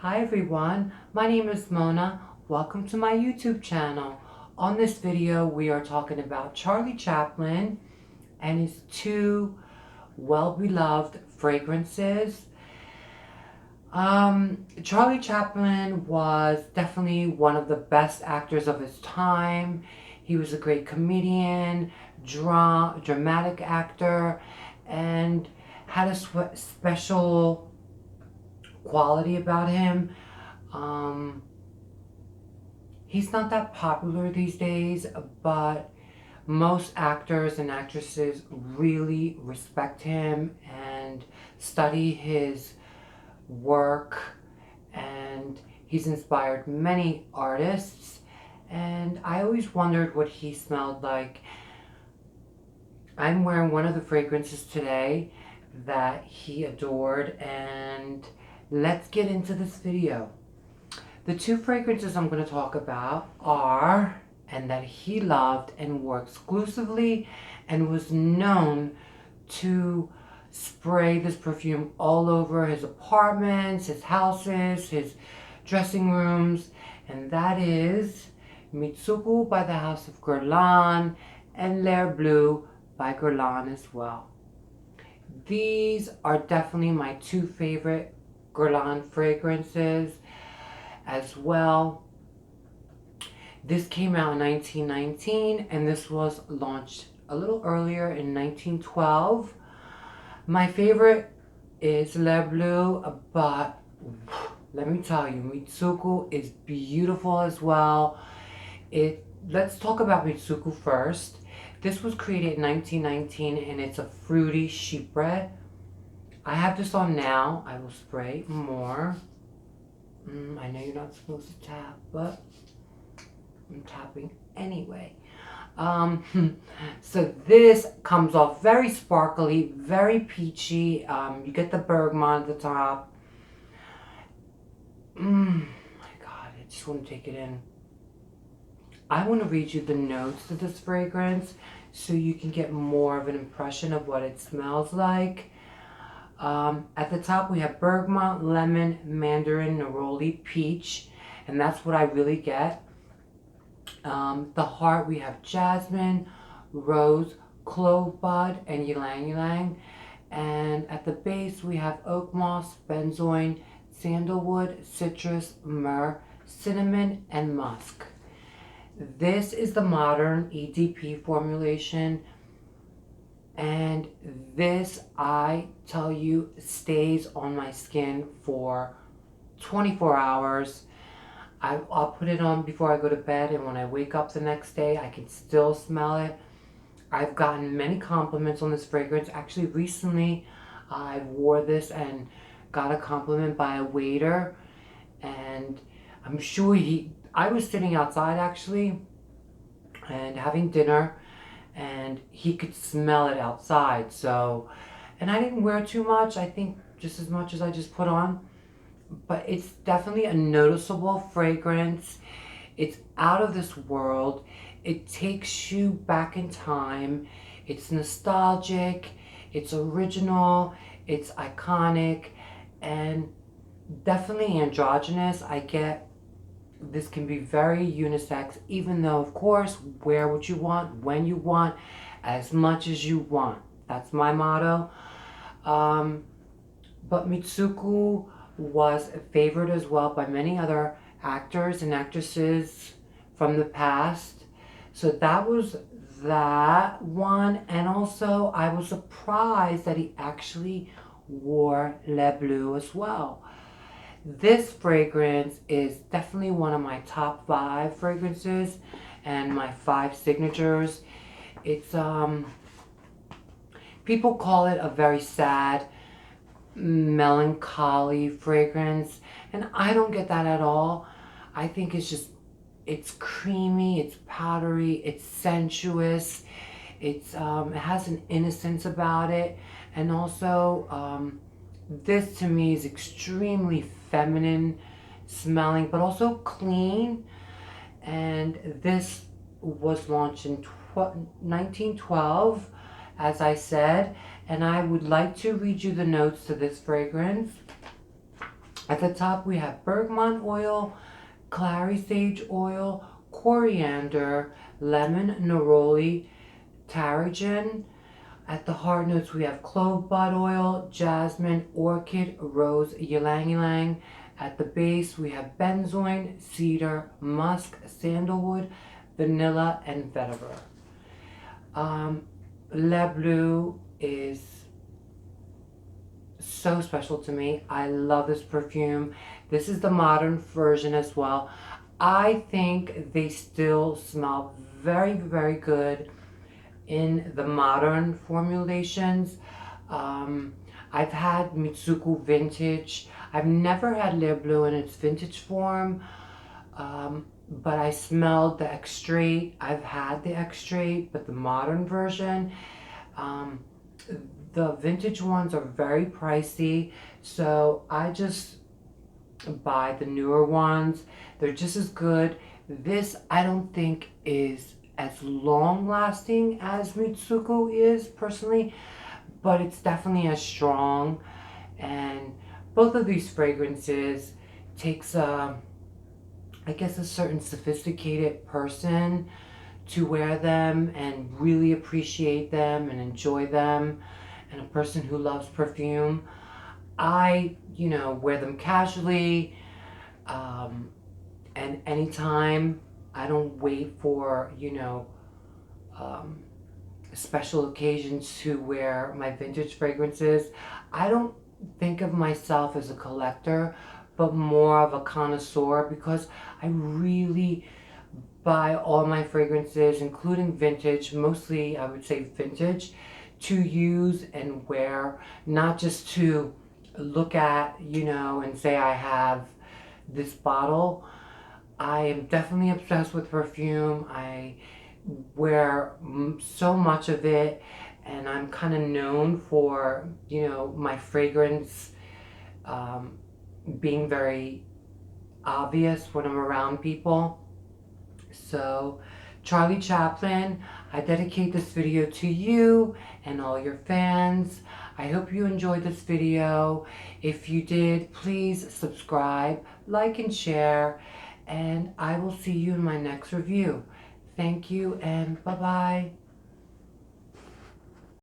Hi everyone, my name is Mona. Welcome to my YouTube channel. On this video we are talking about Charlie Chaplin and his two well-beloved fragrances. Charlie Chaplin was definitely one of the best actors of his time. He was a great comedian, dramatic actor, and had a special quality about him. Um, he's not that popular these days, but most actors and actresses really respect him and study his work, and he's inspired many artists. And I always wondered what he smelled like. I'm wearing one of the fragrances today that he adored, and let's get into this video. The two fragrances I'm going to talk about are, and that he loved and wore exclusively and was known to spray this perfume all over his apartments, his houses, his dressing rooms, and that is Mitsuko by the House of Guerlain and L'air Bleu by Guerlain as well. These are definitely my two favorite Guerlain fragrances as well. This came out in 1919 and this was launched a little earlier in 1912. My favorite is L'air Bleu, but let me tell you, Mitsuko is beautiful as well. Let's talk about Mitsuko first. This was created in 1919 and it's a fruity sheep bread. I have this on now. I will spray more. I know you're not supposed to tap, but I'm tapping anyway. So this comes off very sparkly, very peachy. You get the bergamot at the top. My God, I just want to take it in. I want to read you the notes of this fragrance so you can get more of an impression of what it smells like. At the top we have bergamot, lemon, mandarin, neroli, peach, and that's what I really get. The heart we have jasmine, rose, clove bud, and ylang ylang. And at the base we have oak moss, benzoin, sandalwood, citrus, myrrh, cinnamon, and musk. This is the modern EDP formulation, and this, I tell you, stays on my skin for 24 hours. I'll put it on before I go to bed, and when I wake up the next day, I can still smell it. I've gotten many compliments on this fragrance. Actually, recently, I wore this and got a compliment by a waiter, and I'm sure I was sitting outside actually and having dinner, and he could smell it outside. So, and I didn't wear too much. I think just as much as I just put on, but it's definitely a noticeable fragrance. It's out of this world. It takes you back in time. It's nostalgic. It's original. It's iconic, and definitely androgynous. I get this can be very unisex, even though, of course, wear what you want, when you want, as much as you want. That's my motto. But Mitsuko was favored as well by many other actors and actresses from the past. So that was that one. And also, I was surprised that he actually wore L'air Bleu as well. This fragrance is definitely one of my top 5 fragrances and my 5 signatures. It's people call it a very sad, melancholy fragrance, and I don't get that at all. I think it's creamy, it's powdery, it's sensuous. It has an innocence about it, and also this to me is extremely feminine smelling, but also clean. And this was launched in 1912, as I said, and I would like to read you the notes to this fragrance. At the top we have bergamot oil, clary sage oil, coriander, lemon, neroli, tarragon. At the heart notes we have clove bud oil, jasmine, orchid, rose, ylang ylang. At the base we have benzoin, cedar, musk, sandalwood, vanilla, and vetiver. Le Bleu is so special to me. I love this perfume. This is the modern version as well. I think they still smell very, very good in the modern formulations. I've had Mitsuko vintage. I've never had Le Bleu in its vintage form, but I smelled the extrait. I've had the extrait, but the modern version. The vintage ones are very pricey, so I just buy the newer ones. They're just as good. This I don't think is as long lasting as Mitsuko is personally, but it's definitely as strong. And both of these fragrances takes I guess a certain sophisticated person to wear them and really appreciate them and enjoy them, and a person who loves perfume. I, wear them casually, and anytime. I don't wait for, special occasions to wear my vintage fragrances. I don't think of myself as a collector, but more of a connoisseur, because I really buy all my fragrances, including vintage, mostly I would say vintage, to use and wear, not just to look at, and say I have this bottle. I am definitely obsessed with perfume. I wear so much of it, and I'm kind of known for, my fragrance being very obvious when I'm around people. So, Charlie Chaplin, I dedicate this video to you and all your fans. I hope you enjoyed this video. If you did, please subscribe, like, and share, and I will see you in my next review. Thank you, and bye-bye.